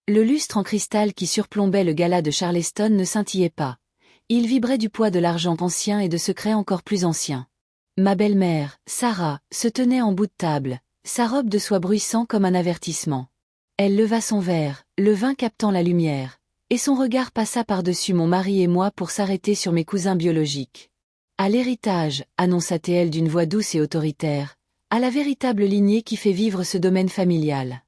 Le lustre en cristal qui surplombait le gala de Charleston ne scintillait pas. Il vibrait du poids de l'argent ancien et de secrets encore plus anciens. Ma belle-mère, Sarah, se tenait en bout de table, sa robe de soie bruissant comme un avertissement. Elle leva son verre, le vin captant la lumière, et son regard passa par-dessus mon mari et moi pour s'arrêter sur mes cousins biologiques. À l'héritage, annonça-t-elle d'une voix douce et autoritaire, à la véritable lignée qui fait vivre ce domaine familial.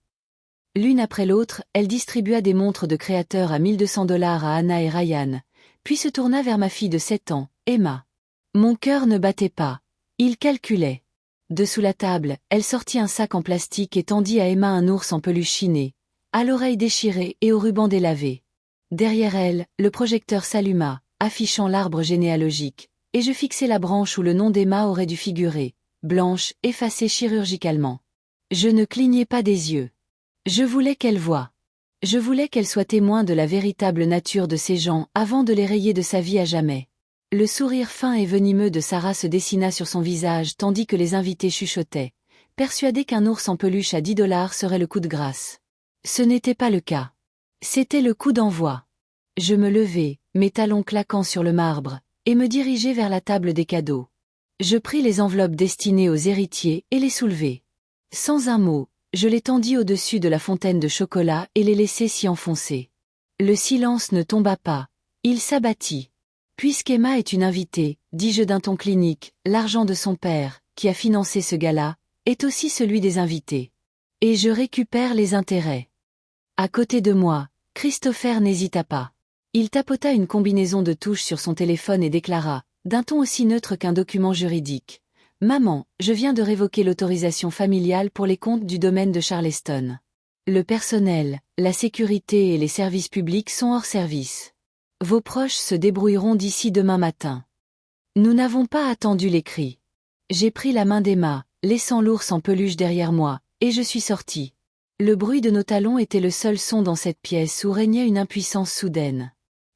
L'une après l'autre, elle distribua des montres de créateur à $1200 à Anna et Ryan, puis se tourna vers ma fille de 7 ans, Emma. Mon cœur ne battait pas. Il calculait. Dessous la table, elle sortit un sac en plastique et tendit à Emma un ours en peluche chinée, à l'oreille déchirée et au ruban délavé. Derrière elle, le projecteur s'alluma, affichant l'arbre généalogique, et je fixai la branche où le nom d'Emma aurait dû figurer, blanche, effacée chirurgicalement. Je ne clignai pas des yeux. Je voulais qu'elle voie. Je voulais qu'elle soit témoin de la véritable nature de ces gens avant de les rayer de sa vie à jamais. Le sourire fin et venimeux de Sarah se dessina sur son visage tandis que les invités chuchotaient, persuadés qu'un ours en peluche à $10 serait le coup de grâce. Ce n'était pas le cas. C'était le coup d'envoi. Je me levai, mes talons claquant sur le marbre, et me dirigeai vers la table des cadeaux. Je pris les enveloppes destinées aux héritiers et les soulevai. Sans un mot, je les tendis au-dessus de la fontaine de chocolat et les laissai s'y enfoncer. Le silence ne tomba pas, il s'abattit. Puisqu'Emma est une invitée, dis-je d'un ton clinique, l'argent de son père, qui a financé ce gala, est aussi celui des invités. Et je récupère les intérêts. À côté de moi, Christopher n'hésita pas. Il tapota une combinaison de touches sur son téléphone et déclara, d'un ton aussi neutre qu'un document juridique. « Maman, je viens de révoquer l'autorisation familiale pour les comptes du domaine de Charleston. Le personnel, la sécurité et les services publics sont hors service. Vos proches se débrouilleront d'ici demain matin. » Nous n'avons pas attendu les cris. J'ai pris la main d'Emma, laissant l'ours en peluche derrière moi, et je suis sortie. Le bruit de nos talons était le seul son dans cette pièce où régnait une impuissance soudaine.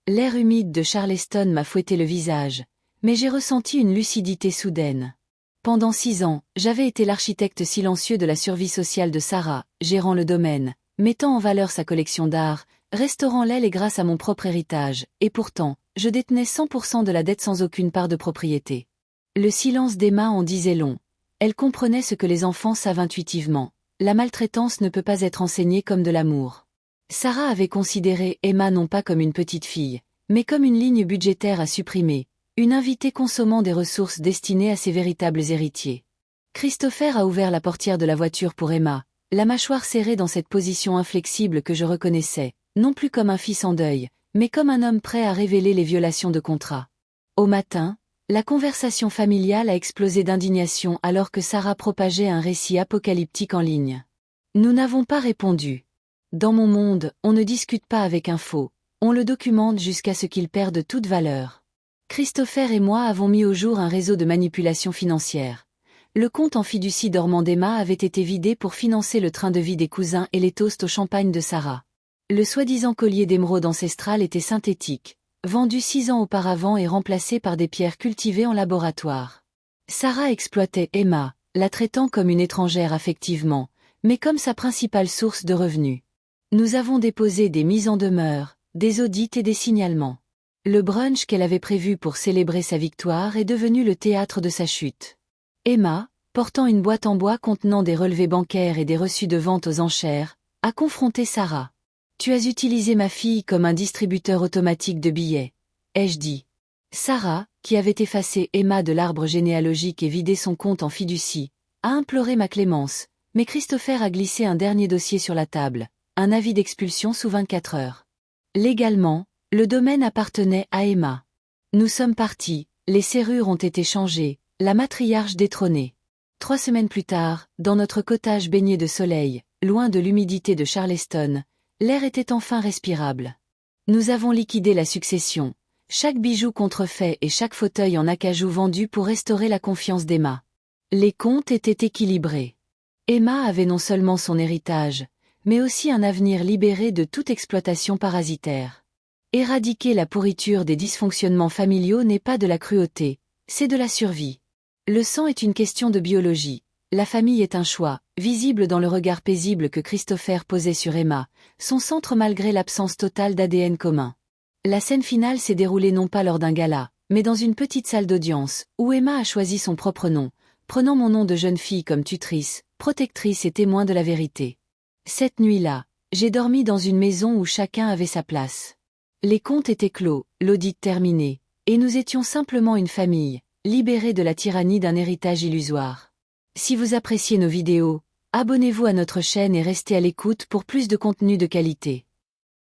L'air humide de Charleston m'a fouetté le visage, mais j'ai ressenti une lucidité soudaine. Pendant 6 ans, j'avais été l'architecte silencieux de la survie sociale de Sarah, gérant le domaine, mettant en valeur sa collection d'art, restaurant l'aile et grâce à mon propre héritage, et pourtant, je détenais 100% de la dette sans aucune part de propriété. Le silence d'Emma en disait long. Elle comprenait ce que les enfants savent intuitivement. La maltraitance ne peut pas être enseignée comme de l'amour. Sarah avait considéré Emma non pas comme une petite fille, mais comme une ligne budgétaire à supprimer, une invitée consommant des ressources destinées à ses véritables héritiers. Christopher a ouvert la portière de la voiture pour Emma, la mâchoire serrée dans cette position inflexible que je reconnaissais, non plus comme un fils en deuil, mais comme un homme prêt à révéler les violations de contrat. Au matin, la conversation familiale a explosé d'indignation alors que Sarah propageait un récit apocalyptique en ligne. Nous n'avons pas répondu. Dans mon monde, on ne discute pas avec un faux, on le documente jusqu'à ce qu'il perde toute valeur. Christopher et moi avons mis au jour un réseau de manipulation financière. Le compte en fiducie dormant d'Emma avait été vidé pour financer le train de vie des cousins et les toasts au champagne de Sarah. Le soi-disant collier d'émeraude ancestral était synthétique, vendu 6 ans auparavant et remplacé par des pierres cultivées en laboratoire. Sarah exploitait Emma, la traitant comme une étrangère affectivement, mais comme sa principale source de revenus. Nous avons déposé des mises en demeure, des audits et des signalements. Le brunch qu'elle avait prévu pour célébrer sa victoire est devenu le théâtre de sa chute. Emma, portant une boîte en bois contenant des relevés bancaires et des reçus de vente aux enchères, a confronté Sarah. « Tu as utilisé ma fille comme un distributeur automatique de billets, ai-je dit. » Sarah, qui avait effacé Emma de l'arbre généalogique et vidé son compte en fiducie, a imploré ma clémence, mais Christopher a glissé un dernier dossier sur la table, un avis d'expulsion sous 24 heures. Légalement, le domaine appartenait à Emma. Nous sommes partis, les serrures ont été changées, la matriarche détrônée. 3 semaines plus tard, dans notre cottage baigné de soleil, loin de l'humidité de Charleston, l'air était enfin respirable. Nous avons liquidé la succession, chaque bijou contrefait et chaque fauteuil en acajou vendu pour restaurer la confiance d'Emma. Les comptes étaient équilibrés. Emma avait non seulement son héritage, mais aussi un avenir libéré de toute exploitation parasitaire. Éradiquer la pourriture des dysfonctionnements familiaux n'est pas de la cruauté, c'est de la survie. Le sang est une question de biologie, la famille est un choix, visible dans le regard paisible que Christopher posait sur Emma, son centre malgré l'absence totale d'ADN commun. La scène finale s'est déroulée non pas lors d'un gala, mais dans une petite salle d'audience, où Emma a choisi son propre nom, prenant mon nom de jeune fille comme tutrice, protectrice et témoin de la vérité. Cette nuit-là, j'ai dormi dans une maison où chacun avait sa place. Les comptes étaient clos, l'audit terminé, et nous étions simplement une famille, libérée de la tyrannie d'un héritage illusoire. Si vous appréciez nos vidéos, abonnez-vous à notre chaîne et restez à l'écoute pour plus de contenu de qualité.